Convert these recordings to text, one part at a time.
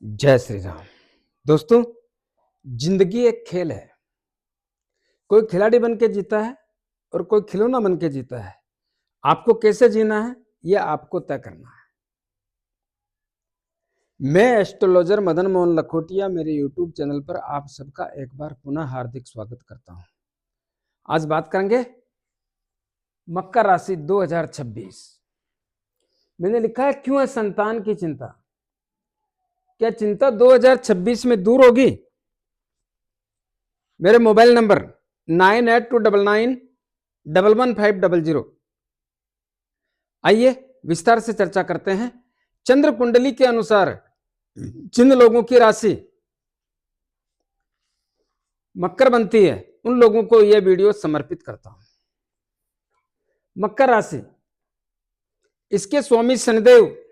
जय श्री राम। दोस्तों, जिंदगी एक खेल है। कोई खिलाड़ी बन के जीता है और कोई खिलौना बन के जीता है। आपको कैसे जीना है यह आपको तय करना है। मैं एस्ट्रोलॉजर मदन मोहन लखोटिया मेरे यूट्यूब चैनल पर आप सबका एक बार पुनः हार्दिक स्वागत करता हूं। आज बात करेंगे मकर राशि 2026। मैंने लिखा है क्यों है संतान की चिंता। क्या चिंता 2026 में दूर होगी? मेरे मोबाइल नंबर 9829911500। आइए विस्तार से चर्चा करते हैं। चंद्र कुंडली के अनुसार जिन लोगों की राशि मकर बनती है उन लोगों को यह वीडियो समर्पित करता हूं। मकर राशि, इसके स्वामी शनिदेव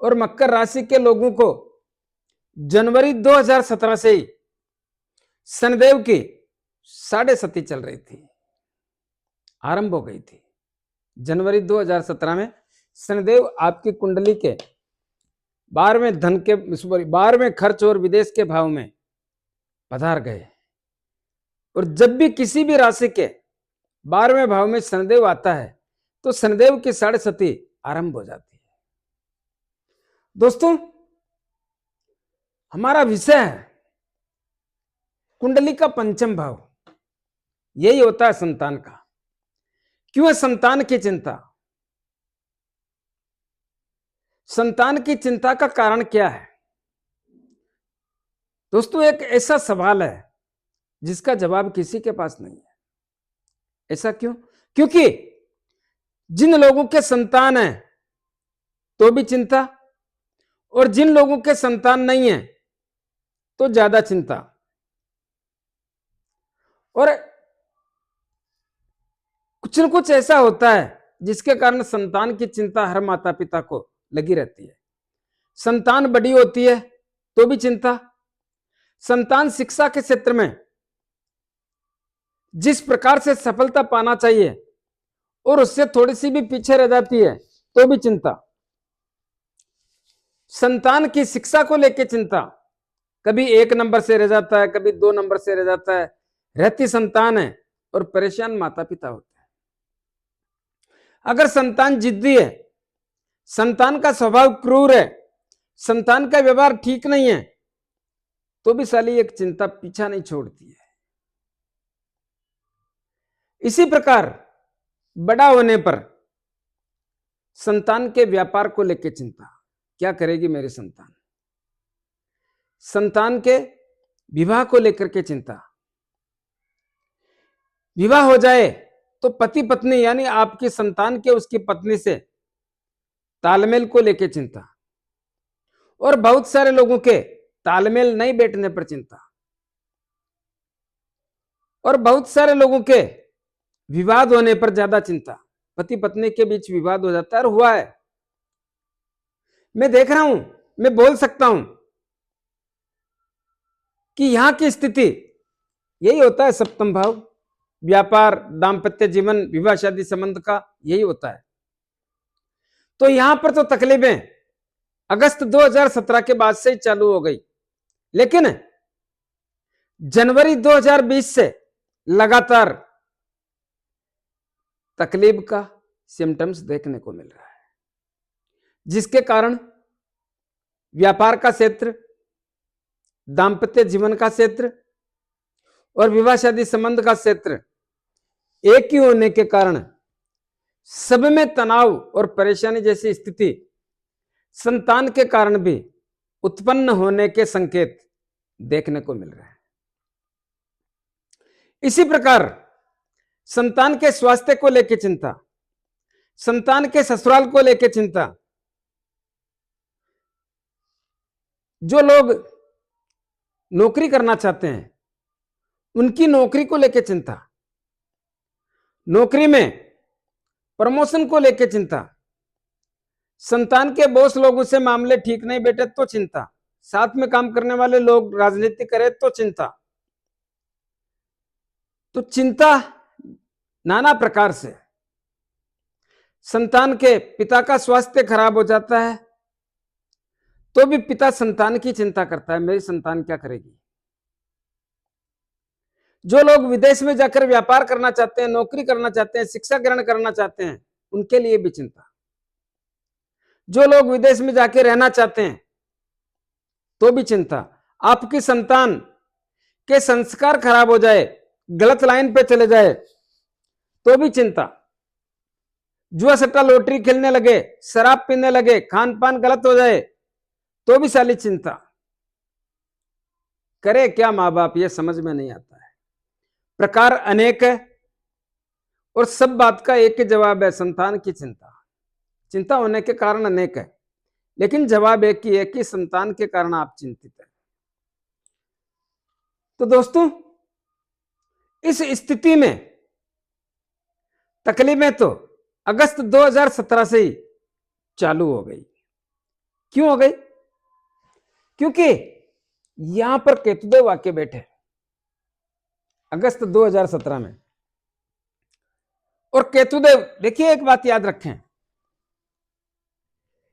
और मकर राशि के लोगों को जनवरी 2017 से ही शनिदेव की 7.5 चल रही थी, आरंभ हो गई थी। जनवरी 2017 में शनिदेव आपकी कुंडली के 12वें धन के 12वें खर्च और विदेश के भाव में पधार गए। और जब भी किसी भी राशि के 12वें भाव में शनिदेव आता है तो शनिदेव की 7.5 आरंभ हो जाती है। दोस्तों, हमारा विषय है कुंडली का पंचम भाव। यही होता है संतान का। क्यों है संतान की चिंता? संतान की चिंता का कारण क्या है? दोस्तों, एक ऐसा सवाल है जिसका जवाब किसी के पास नहीं है। ऐसा क्यों? क्योंकि जिन लोगों के संतान है तो भी चिंता, और जिन लोगों के संतान नहीं है तो ज्यादा चिंता। और कुछ न कुछ ऐसा होता है जिसके कारण संतान की चिंता हर माता पिता को लगी रहती है। संतान बड़ी होती है तो भी चिंता। संतान शिक्षा के क्षेत्र में जिस प्रकार से सफलता पाना चाहिए और उससे थोड़ी सी भी पीछे रह जाती है तो भी चिंता। संतान की शिक्षा को लेकर चिंता, कभी 1 नंबर से रह जाता है, कभी 2 नंबर से रह जाता है। रहती संतान है और परेशान माता पिता होते हैं। अगर संतान जिद्दी है, संतान का स्वभाव क्रूर है, संतान का व्यवहार ठीक नहीं है, तो भी साली एक चिंता पीछा नहीं छोड़ती है। इसी प्रकार बड़ा होने पर संतान के व्यापार को लेकर चिंता, क्या करेगी मेरी संतान। संतान के विवाह को लेकर के चिंता। विवाह हो जाए तो पति पत्नी यानी आपकी संतान के उसकी पत्नी से तालमेल को लेकर चिंता। और बहुत सारे लोगों के तालमेल नहीं बैठने पर चिंता। और बहुत सारे लोगों के विवाद होने पर ज्यादा चिंता। पति पत्नी के बीच विवाद हो जाता है, और हुआ है, मैं देख रहा हूं, मैं बोल सकता हूं कि यहां की स्थिति यही होता है। सप्तम भाव, व्यापार, दाम्पत्य जीवन, विवाह शादी संबंध का यही होता है। तो यहां पर तो तकलीफें अगस्त 2017 के बाद से ही चालू हो गई, लेकिन जनवरी 2020 से लगातार तकलीफ का सिम्टम्स देखने को मिल रहा है, जिसके कारण व्यापार का क्षेत्र, दाम्पत्य जीवन का क्षेत्र और विवाह शादी संबंध का क्षेत्र एक ही होने के कारण सब में तनाव और परेशानी जैसी स्थिति संतान के कारण भी उत्पन्न होने के संकेत देखने को मिल रहे हैं। इसी प्रकार संतान के स्वास्थ्य को लेकर चिंता, संतान के ससुराल को लेकर चिंता। जो लोग नौकरी करना चाहते हैं उनकी नौकरी को लेकर चिंता, नौकरी में प्रमोशन को लेकर चिंता, संतान के बॉस लोगों से मामले ठीक नहीं बैठे तो चिंता, साथ में काम करने वाले लोग राजनीति करें तो चिंता। तो चिंता नाना प्रकार से। संतान के पिता का स्वास्थ्य खराब हो जाता है तो भी पिता संतान की चिंता करता है, मेरी संतान क्या करेगी। जो लोग विदेश में जाकर व्यापार करना चाहते हैं, नौकरी करना चाहते हैं, शिक्षा ग्रहण करना चाहते हैं, उनके लिए भी चिंता। जो लोग विदेश में जाके रहना चाहते हैं तो भी चिंता। आपकी संतान के संस्कार खराब हो जाए, गलत लाइन पे चले जाए तो भी चिंता। जुआ सट्टा लॉटरी खेलने लगे, शराब पीने लगे, खान पान गलत हो जाए तो भी साली चिंता। करे क्या मां बाप, ये समझ में नहीं आता है। प्रकार अनेक है और सब बात का एक ही जवाब है, संतान की चिंता। चिंता होने के कारण अनेक है, लेकिन जवाब एक ही है कि संतान के कारण आप चिंतित हैं। तो दोस्तों, इस स्थिति में तकलीफें तो अगस्त 2017 से ही चालू हो गई। क्यों हो गई? क्योंकि यहां पर केतुदेव आके बैठे अगस्त 2017 में। और केतुदेव, देखिए एक बात याद रखें,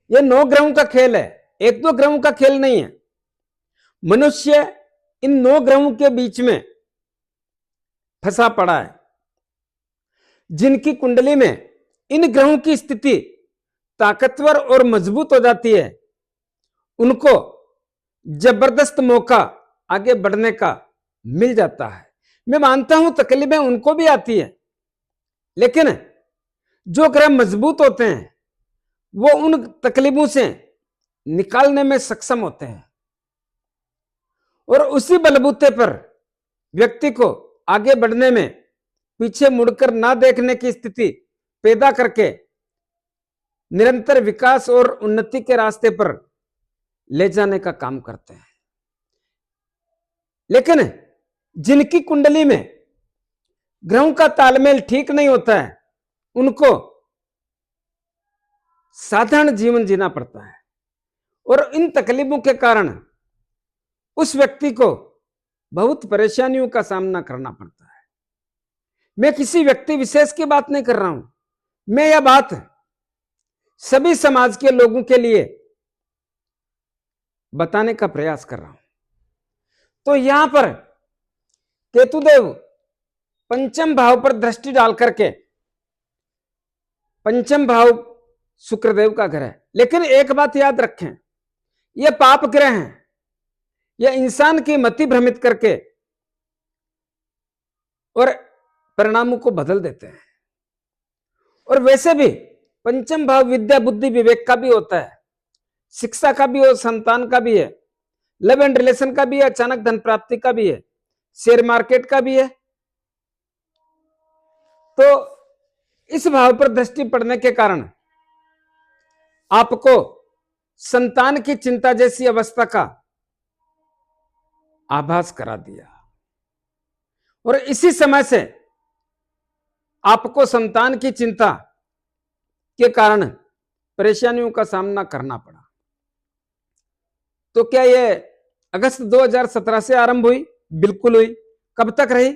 यह 9 ग्रहों का खेल है, 1-2 ग्रहों का खेल नहीं है। मनुष्य इन 9 ग्रहों के बीच में फंसा पड़ा है। जिनकी कुंडली में इन ग्रहों की स्थिति ताकतवर और मजबूत हो जाती है, उनको जबरदस्त मौका आगे बढ़ने का मिल जाता है। मैं मानता हूं तकलीफें उनको भी आती है, लेकिन जो ग्रह मजबूत होते हैं वो उन तकलीफों से निकालने में सक्षम होते हैं और उसी बलबूते पर व्यक्ति को आगे बढ़ने में, पीछे मुड़कर ना देखने की स्थिति पैदा करके निरंतर विकास और उन्नति के रास्ते पर ले जाने का काम करते हैं। लेकिन जिनकी कुंडली में ग्रहों का तालमेल ठीक नहीं होता है, उनको साधारण जीवन जीना पड़ता है और इन तकलीफों के कारण उस व्यक्ति को बहुत परेशानियों का सामना करना पड़ता है। मैं किसी व्यक्ति विशेष की बात नहीं कर रहा हूं, मैं यह बात सभी समाज के लोगों के लिए बताने का प्रयास कर रहा हूं। तो यहां पर केतुदेव पंचम भाव पर दृष्टि डाल करके, पंचम भाव शुक्रदेव का घर है, लेकिन एक बात याद रखें, यह पाप ग्रह हैं, यह इंसान की मति भ्रमित करके और परिणामों को बदल देते हैं। और वैसे भी पंचम भाव विद्या बुद्धि विवेक का भी होता है, शिक्षा का भी और संतान का भी है, लव एंड रिलेशन का भी है, अचानक धन प्राप्ति का भी है, शेयर मार्केट का भी है। तो इस भाव पर दृष्टि पड़ने के कारण आपको संतान की चिंता जैसी अवस्था का आभास करा दिया और इसी समय से आपको संतान की चिंता के कारण परेशानियों का सामना करना पड़ा। तो क्या यह अगस्त 2017 से आरंभ हुई? बिल्कुल हुई। कब तक रही?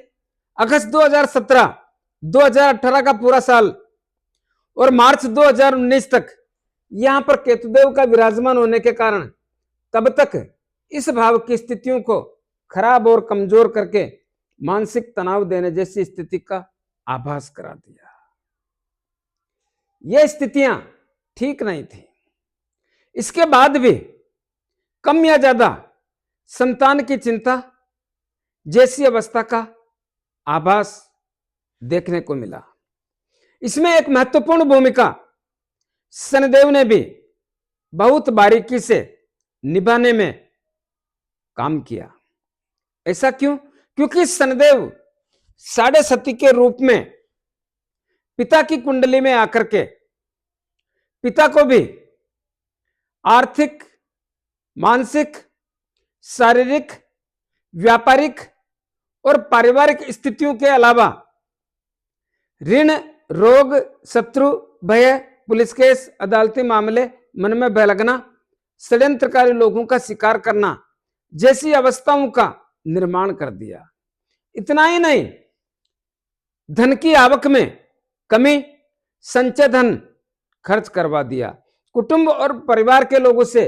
अगस्त 2017, 2018 का पूरा साल और मार्च 2019 तक यहां पर केतुदेव का विराजमान होने के कारण तब तक इस भाव की स्थितियों को खराब और कमजोर करके मानसिक तनाव देने जैसी स्थिति का आभास करा दिया। ये स्थितियां ठीक नहीं थी। इसके बाद भी कम या ज्यादा संतान की चिंता जैसी अवस्था का आभास देखने को मिला। इसमें एक महत्वपूर्ण भूमिका शनिदेव ने भी बहुत बारीकी से निभाने में काम किया। ऐसा क्यों? क्योंकि शनिदेव साढ़े सती के रूप में पिता की कुंडली में आकर के पिता को भी आर्थिक, मानसिक, शारीरिक, व्यापारिक और पारिवारिक स्थितियों के अलावा ऋण, रोग, शत्रु, भय, पुलिस केस, अदालती मामले, मन में भय लगना, षड्यंत्रकारी लोगों का शिकार करना जैसी अवस्थाओं का निर्माण कर दिया। इतना ही नहीं, धन की आवक में कमी, संचय धन खर्च करवा दिया, कुटुंब और परिवार के लोगों से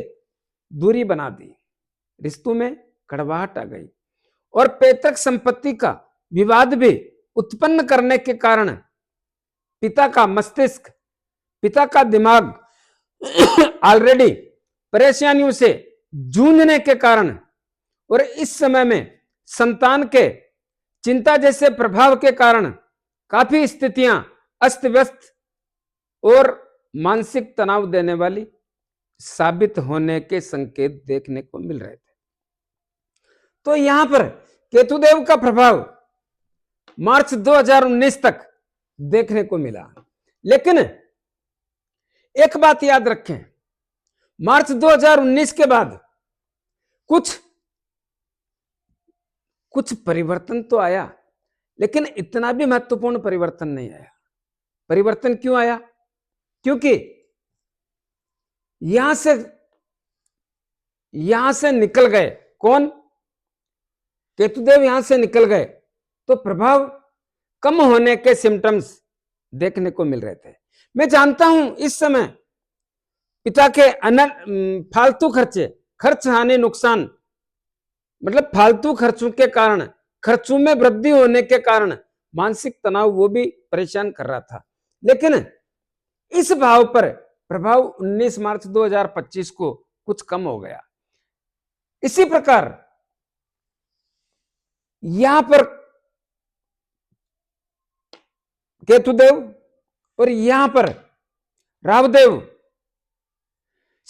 दूरी बना दी, रिश्तों में कड़वाहट आ गई और पैतृक संपत्ति का विवाद भी उत्पन्न करने के कारण पिता का मस्तिष्क, पिता का दिमाग ऑलरेडी परेशानियों से जूझने के कारण और इस समय में संतान के चिंता जैसे प्रभाव के कारण काफी स्थितियां अस्त व्यस्त और मानसिक तनाव देने वाली साबित होने के संकेत देखने को मिल रहे थे। तो यहां पर केतुदेव का प्रभाव मार्च 2019 तक देखने को मिला। लेकिन एक बात याद रखें, मार्च 2019 के बाद कुछ परिवर्तन तो आया, लेकिन इतना भी महत्वपूर्ण परिवर्तन नहीं आया। परिवर्तन क्यों आया? क्योंकि यहां से निकल गए कौन? केतुदेव यहां से निकल गए तो प्रभाव कम होने के सिम्टम्स देखने को मिल रहे थे। मैं जानता हूं इस समय पिता के फालतू खर्च हानि नुकसान, मतलब फालतू खर्चों के कारण, खर्चों में वृद्धि होने के कारण मानसिक तनाव वो भी परेशान कर रहा था। लेकिन इस भाव पर प्रभाव 19 मार्च 2025 को कुछ कम हो गया। इसी प्रकार यहां पर केतुदेव और यहां पर राहुदेव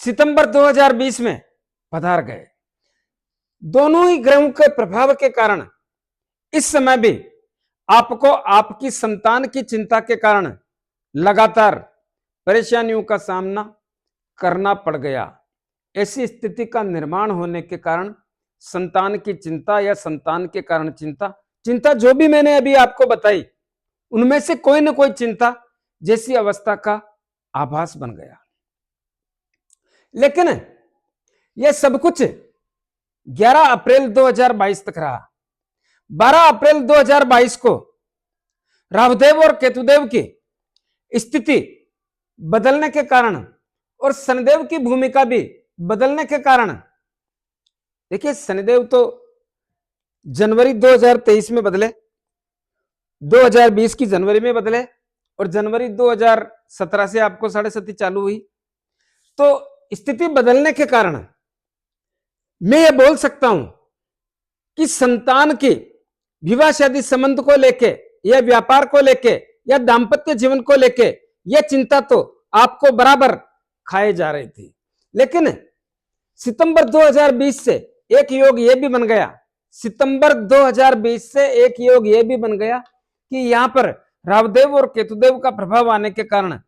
सितंबर 2020 में पधार गए। दोनों ही ग्रहों के प्रभाव के कारण इस समय भी आपको आपकी संतान की चिंता के कारण लगातार परेशानियों का सामना करना पड़ गया। ऐसी स्थिति का निर्माण होने के कारण संतान की चिंता या संतान के कारण चिंता जो भी मैंने अभी आपको बताई, उनमें से कोई ना कोई चिंता जैसी अवस्था का आभास बन गया। लेकिन यह सब कुछ 11 अप्रैल 2022 तक रहा। 12 अप्रैल 2022 को राहुदेव और केतुदेव की स्थिति बदलने के कारण और शनिदेव की भूमिका भी बदलने के कारण, देखिए शनिदेव तो जनवरी 2023 में बदले, 2020 की जनवरी में बदले और जनवरी 2017 से आपको 7.5 चालू हुई। तो स्थिति बदलने के कारण मैं ये बोल सकता हूं कि संतान की विवाह शादी संबंध को लेके या व्यापार को लेके या दाम्पत्य जीवन को लेके यह चिंता तो आपको बराबर खाए जा रही थी। लेकिन सितंबर 2020 से एक योग यह भी बन गया, सितंबर 2020 से एक योग यह भी बन गया कि यहां पर राहुदेव और केतुदेव का प्रभाव आने के कारण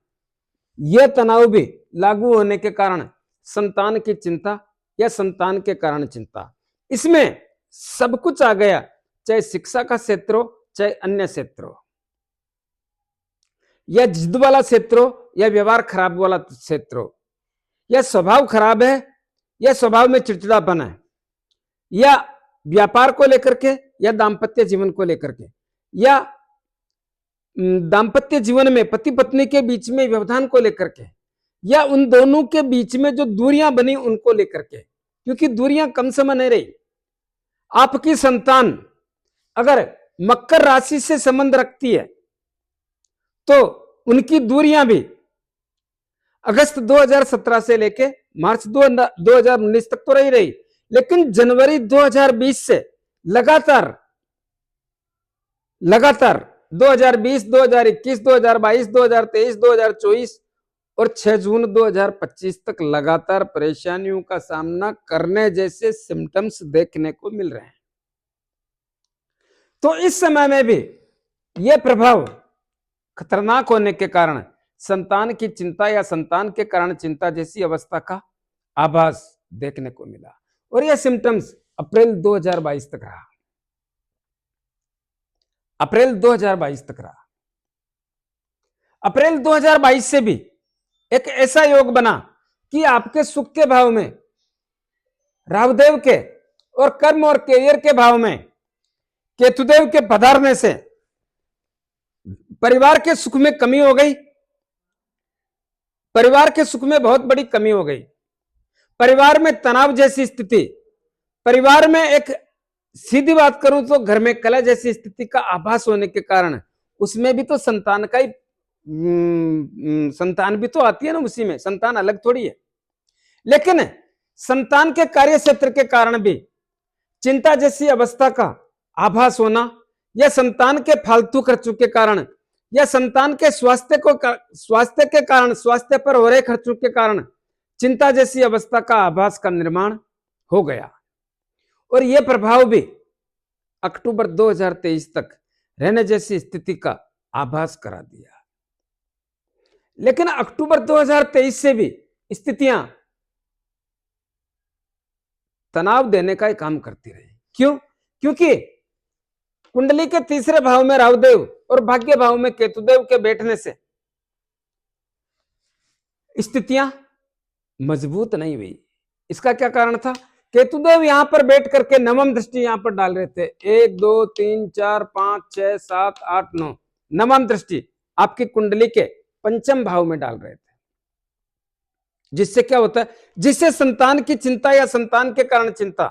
यह तनाव भी लागू होने के कारण संतान की चिंता या संतान के कारण चिंता, इसमें सब कुछ आ गया, चाहे शिक्षा का क्षेत्र हो, चाहे अन्य क्षेत्र हो, या जिद वाला क्षेत्र हो, या व्यवहार खराब वाला क्षेत्र हो, या स्वभाव खराब है, या स्वभाव में चिड़चिड़ापन है, या व्यापार को लेकर के, या दाम्पत्य जीवन को लेकर के, या दाम्पत्य जीवन में पति पत्नी के बीच में व्यवधान को लेकर के, या उन दोनों के बीच में जो दूरियां बनी उनको लेकर के, क्योंकि दूरियां कम समय नहीं रही। आपकी संतान अगर मकर राशि से संबंध रखती है तो उनकी दूरियां भी अगस्त 2017 से लेके मार्च 2019 तक तो रही, लेकिन जनवरी 2020 से लगातार 2020, 2021, 2022, 2023, 2024 और 6 जून 2025 तक लगातार परेशानियों का सामना करने जैसे सिम्टम्स देखने को मिल रहे हैं। तो इस समय में भी यह प्रभाव खतरनाक होने के कारण संतान की चिंता या संतान के कारण चिंता जैसी अवस्था का आभास देखने को मिला और यह सिम्टम्स अप्रैल 2022 तक रहा। अप्रैल 2022 तक रहा। अप्रैल 2022 से भी एक ऐसा योग बना कि आपके सुख के भाव में राहुदेव के और कर्म और कैरियर के भाव में केतुदेव के पधारने से परिवार के सुख में कमी हो गई। परिवार के सुख में बहुत बड़ी कमी हो गई। परिवार में तनाव जैसी स्थिति, परिवार में एक सीधी बात करूं तो घर में कलह जैसी स्थिति का आभास होने के कारण उसमें भी तो संतान का ही संतान भी तो आती है ना, उसी में संतान अलग थोड़ी है। लेकिन संतान के कार्य क्षेत्र के कारण भी चिंता जैसी अवस्था का आभास होना, या संतान के फालतू खर्चों के कारण, या संतान के स्वास्थ्य के कारण, स्वास्थ्य पर हो रहे खर्चों के कारण चिंता जैसी अवस्था का आभास का निर्माण हो गया। और यह प्रभाव भी अक्टूबर 2023 तक रहने जैसी स्थिति का आभास करा दिया। लेकिन अक्टूबर 2023 से भी स्थितियां तनाव देने का ही काम करती रही। क्यों? क्योंकि कुंडली के तीसरे भाव में राहुदेव और भाग्य भाव में केतुदेव के बैठने से स्थितियां मजबूत नहीं हुई। इसका क्या कारण था? केतुदेव यहां पर बैठ करके नवम दृष्टि यहां पर डाल रहे थे। 1 2 3 4 5 6 7 8 9 नवम दृष्टि आपकी कुंडली के पंचम भाव में डाल रहे थे। जिससे क्या होता है? जिससे संतान की चिंता या संतान के कारण चिंता,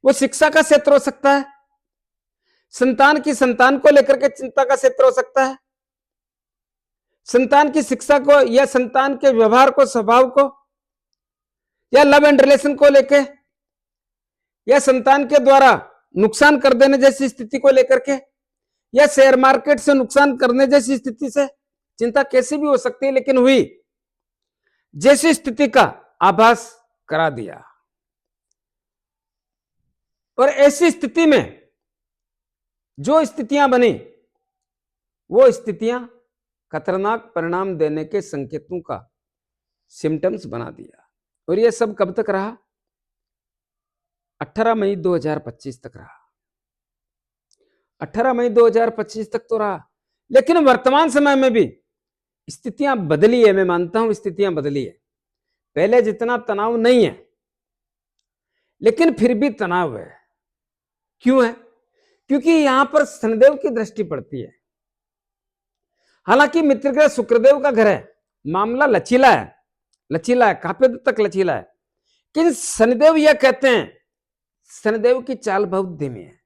वो शिक्षा का क्षेत्र हो सकता है, संतान को लेकर के चिंता का क्षेत्र हो सकता है, संतान की शिक्षा को या संतान के व्यवहार को, स्वभाव को, या लव एंड रिलेशन को लेकर, या संतान के द्वारा नुकसान कर देने जैसी स्थिति को लेकर के, या शेयर मार्केट से नुकसान करने जैसी स्थिति से चिंता कैसी भी हो सकती है, लेकिन हुई जैसी स्थिति का आभास करा दिया। और ऐसी स्थिति में जो स्थितियां बनी, वो स्थितियां खतरनाक परिणाम देने के संकेतों का सिम्टम्स बना दिया। और यह सब कब तक रहा? 18 मई 2025 तक रहा। 18 मई 2025 तक तो रहा। लेकिन वर्तमान समय में भी स्थितियां बदली है। मैं मानता हूं स्थितियां बदली है। पहले जितना तनाव नहीं है, लेकिन फिर भी तनाव है। क्यों है? क्योंकि यहां पर शनिदेव की दृष्टि पड़ती है। हालांकि मित्र ग्रह शुक्रदेव का घर है, मामला लचीला है, काफी हद तक लचीला है। लेकिन शनिदेव यह कहते हैं, शनिदेव की चाल बहुत धीमी है।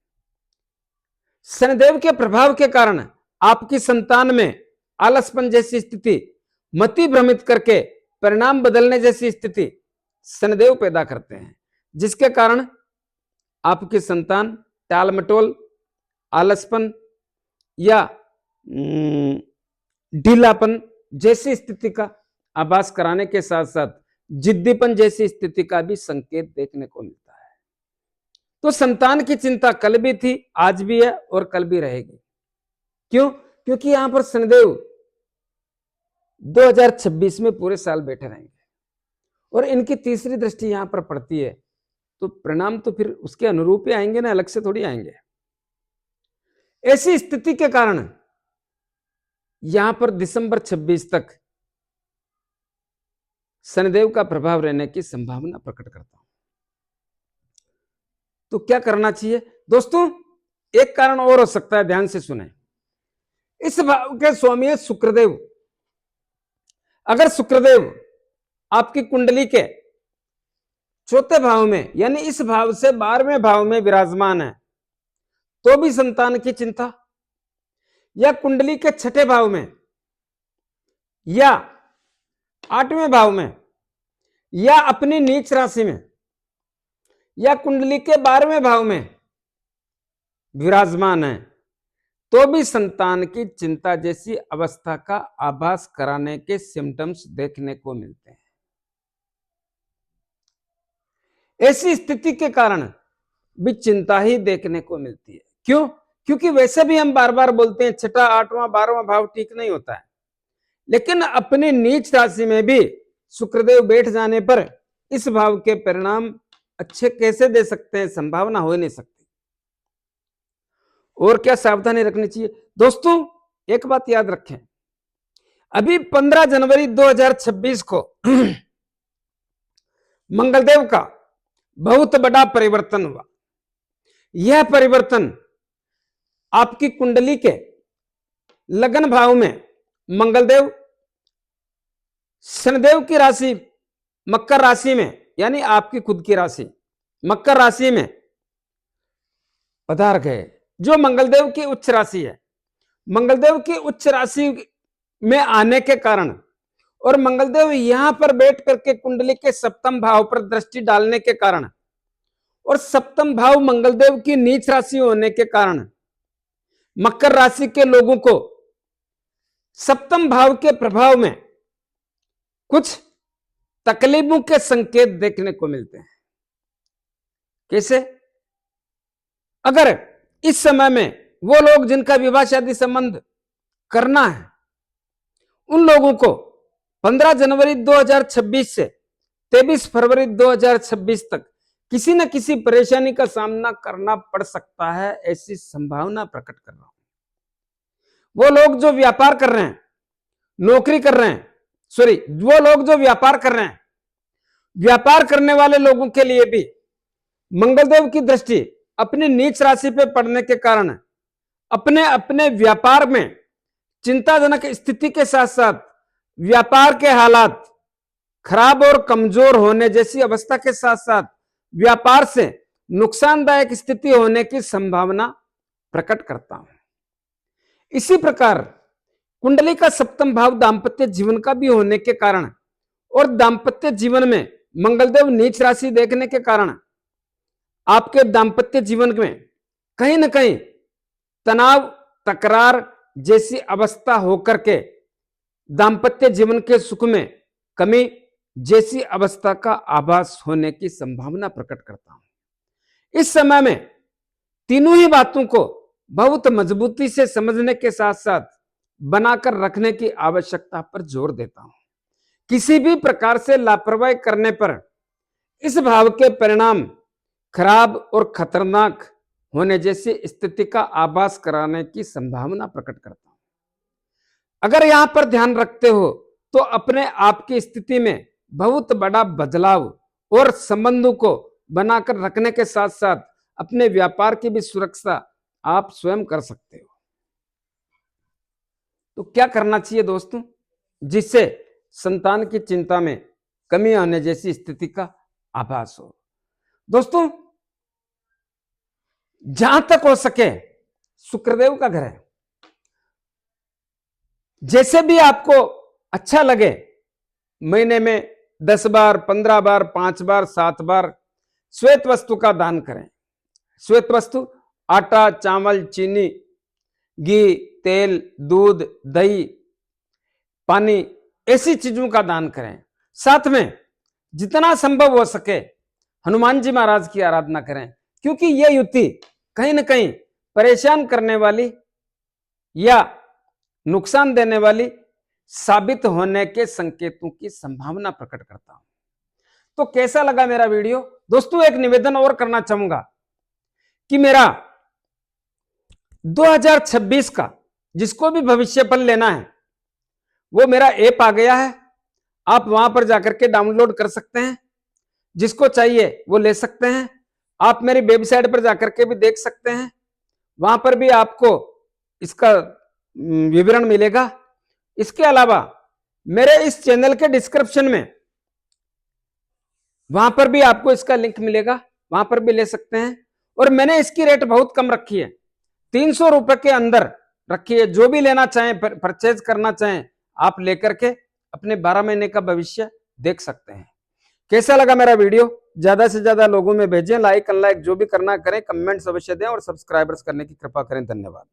शनिदेव के प्रभाव के कारण आपकी संतान में आलसपन जैसी स्थिति, मति भ्रमित करके परिणाम बदलने जैसी स्थिति शनिदेव पैदा करते हैं, जिसके कारण आपकी संतान टाल मटोल, आलसपन या ढीलापन जैसी स्थिति का आभास कराने के साथ साथ जिद्दीपन जैसी स्थिति का भी संकेत देखने को मिलता है। तो संतान की चिंता कल भी थी, आज भी है और कल भी रहेगी। क्यों? क्योंकि यहां पर शनिदेव 2026 में पूरे साल बैठे रहेंगे और इनकी तीसरी दृष्टि यहां पर पड़ती है, तो परिणाम तो फिर उसके अनुरूप ही आएंगे ना, अलग से थोड़ी आएंगे। ऐसी स्थिति के कारण यहां पर दिसंबर 26 तक शनिदेव का प्रभाव रहने की संभावना प्रकट करता हूं। तो क्या करना चाहिए दोस्तों? एक कारण और हो सकता है, ध्यान से सुने। इस भाव के स्वामी है शुक्रदेव। अगर शुक्रदेव आपकी कुंडली के चौथे भाव में, यानी इस भाव से 12वें भाव में विराजमान है, तो भी संतान की चिंता, या कुंडली के छठे भाव में, या 8वें भाव में, या अपनी नीच राशि में, या कुंडली के 12वें भाव में विराजमान है, तो भी संतान की चिंता जैसी अवस्था का आभास कराने के सिम्टम्स देखने को मिलते हैं। ऐसी स्थिति के कारण भी चिंता ही देखने को मिलती है। क्यों? क्योंकि वैसे भी हम बार बार बोलते हैं छठा, 8वां, 12वां भाव ठीक नहीं होता है, लेकिन अपनी नीच राशि में भी शुक्रदेव बैठ जाने पर इस भाव के परिणाम अच्छे कैसे दे सकते हैं? संभावना हो नहीं सकती। और क्या सावधानी रखनी चाहिए दोस्तों? एक बात याद रखें, अभी 15 जनवरी 2026 को मंगलदेव का बहुत बड़ा परिवर्तन हुआ। यह परिवर्तन आपकी कुंडली के लगन भाव में मंगलदेव शनिदेव की राशि मकर राशि में, यानी आपकी खुद की राशि मकर राशि में पधार गए, जो मंगलदेव की उच्च राशि है। मंगलदेव की उच्च राशि में आने के कारण और मंगलदेव यहां पर बैठ करके कुंडली के सप्तम भाव पर दृष्टि डालने के कारण और सप्तम भाव मंगलदेव की नीच राशि होने के कारण मकर राशि के लोगों को सप्तम भाव के प्रभाव में कुछ तकलीफों के संकेत देखने को मिलते हैं। कैसे? अगर इस समय में वो लोग जिनका विवाह शादी संबंध करना है, उन लोगों को 15 जनवरी 2026 से 23 फरवरी 2026 तक किसी न किसी परेशानी का सामना करना पड़ सकता है, ऐसी संभावना प्रकट कर रहा हूं। वो लोग जो व्यापार कर रहे हैं, नौकरी कर रहे हैं, वो लोग जो व्यापार कर रहे हैं, व्यापार करने वाले लोगों के लिए भी मंगलदेव की दृष्टि अपनी नीच राशि पे पड़ने के कारण अपने अपने व्यापार में चिंताजनक स्थिति के साथ साथ व्यापार के हालात खराब और कमजोर होने जैसी अवस्था के साथ साथ व्यापार से नुकसानदायक स्थिति होने की संभावना प्रकट करता हूं। इसी प्रकार कुंडली का सप्तम भाव दांपत्य जीवन का भी होने के कारण और दांपत्य जीवन में मंगलदेव नीच राशि देखने के कारण आपके दांपत्य जीवन में कहीं ना कहीं तनाव, तकरार जैसी अवस्था होकर के दांपत्य जीवन के सुख में कमी जैसी अवस्था का आभास होने की संभावना प्रकट करता हूं। इस समय में तीनों ही बातों को बहुत मजबूती से समझने के साथ साथ बनाकर रखने की आवश्यकता पर जोर देता हूं। किसी भी प्रकार से लापरवाही करने पर इस भाव के परिणाम खराब और खतरनाक होने जैसी स्थिति का आभास कराने की संभावना प्रकट करता हूं। अगर यहां पर ध्यान रखते हो तो अपने आप की स्थिति में बहुत बड़ा बदलाव और संबंधों को बनाकर रखने के साथ साथ अपने व्यापार की भी सुरक्षा आप स्वयं कर सकते हो। तो क्या करना चाहिए दोस्तों, जिससे संतान की चिंता में कमी आने जैसी स्थिति का आभास हो? दोस्तों, जहां तक हो सके शुक्रदेव का घर है, जैसे भी आपको अच्छा लगे महीने में 10 बार, 15 बार, 5 बार, 7 बार श्वेत वस्तु का दान करें। श्वेत वस्तु आटा, चावल, चीनी, घी, तेल, दूध, दही, पानी, ऐसी चीजों का दान करें। साथ में जितना संभव हो सके हनुमान जी महाराज की आराधना करें, क्योंकि यह युति कहीं ना कहीं परेशान करने वाली या नुकसान देने वाली साबित होने के संकेतों की संभावना प्रकट करता हूं। तो कैसा लगा मेरा वीडियो? दोस्तों, एक निवेदन और करना चाहूंगा कि मेरा 2026 का जिसको भी भविष्य फल लेना है वो मेरा ऐप आ गया है, आप वहां पर जाकर के डाउनलोड कर सकते हैं। जिसको चाहिए वो ले सकते हैं। आप मेरी वेबसाइट पर जाकर के भी देख सकते हैं, वहां पर भी आपको इसका विवरण मिलेगा। इसके अलावा मेरे इस चैनल के डिस्क्रिप्शन में वहां पर भी आपको इसका लिंक मिलेगा, वहां पर भी ले सकते हैं। और मैंने इसकी रेट बहुत कम रखी है, 300 रुपए के अंदर रखी है। जो भी लेना चाहें, परचेज करना चाहें, आप लेकर के अपने 12 महीने का भविष्य देख सकते हैं। कैसा लगा मेरा वीडियो? ज्यादा से ज्यादा लोगों में भेजें, लाइक अनलाइक जो भी करना करें, कमेंट्स अवश्य दें और सब्सक्राइबर्स करने की कृपा करें। धन्यवाद।